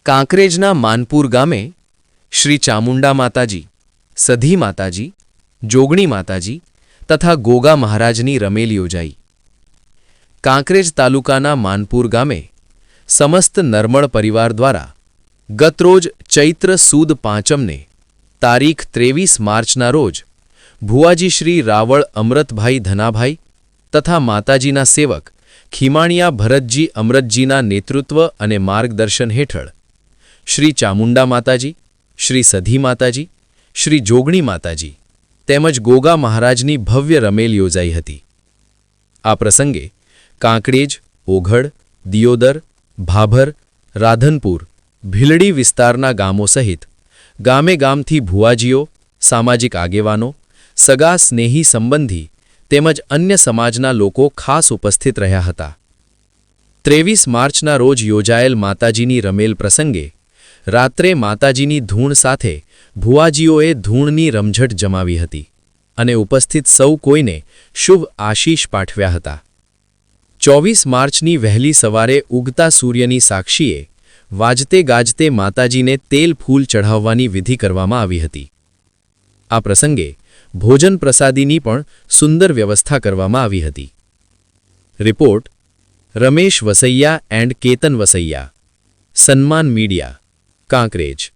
કાંકરેજના માનપુર ગામે શ્રી ચામુંડા માતાજી, સધી માતાજી, જોગણી માતાજી તથા ગોગા મહારાજની રમેલ યોજાઈ. કાંકરેજ તાલુકાના માનપુર ગામે સમસ્ત નરમળ પરિવાર દ્વારા ગતરોજ ચૈત્ર સુદ પાંચમને તારીખ 23 માર્ચના રોજ ભુવાજી શ્રી રાવળ અમરતભાઈ ધનાભાઈ તથા માતાજીના સેવક ખીમાણિયા ભરતજી અમરતજીના નેતૃત્વ અને માર્ગદર્શન હેઠળ શ્રી ચામુંડા માતાજી, શ્રી સધી માતાજી, શ્રી જોગણી માતાજી તેમજ ગોગા મહારાજની ભવ્ય રમેલ યોજાઈ હતી. આ પ્રસંગે કાંકરેજ, ઓઘડ, દિયોદર, ભાભર, રાધનપુર, ભીલડી વિસ્તારના ગામો સહિત ગામે ગામથી ભુવાજીઓ, સામાજિક આગેવાનો, સગા સ્નેહી સંબંધી તેમજ અન્ય સમાજના લોકો ખાસ ઉપસ્થિત રહ્યા હતા. 23 માર્ચના રોજ યોજાયેલ માતાજીની રમેલ પ્રસંગે રાત્રે માતાજીની ધૂણ સાથે ભુવાજીઓએ ધૂણની રમઝટ જમાવી હતી અને ઉપસ્થિત સૌ કોઈને શુભ આશીષ પાઠવ્યા હતા. 24 માર્ચની વહેલી સવારે ઉગતા સૂર્યની સાક્ષીએ વાજતે ગાજતે માતાજીને તેલ ફૂલ ચઢાવવાની વિધિ કરવામાં આવી હતી. આ પ્રસંગે ભોજન પ્રસાદીની પણ સુંદર વ્યવસ્થા કરવામાં આવી હતી. રિપોર્ટ રમેશ વસૈયા એન્ડ કેતન વસૈયા, સન્માન મીડિયા, કાંકરેજ.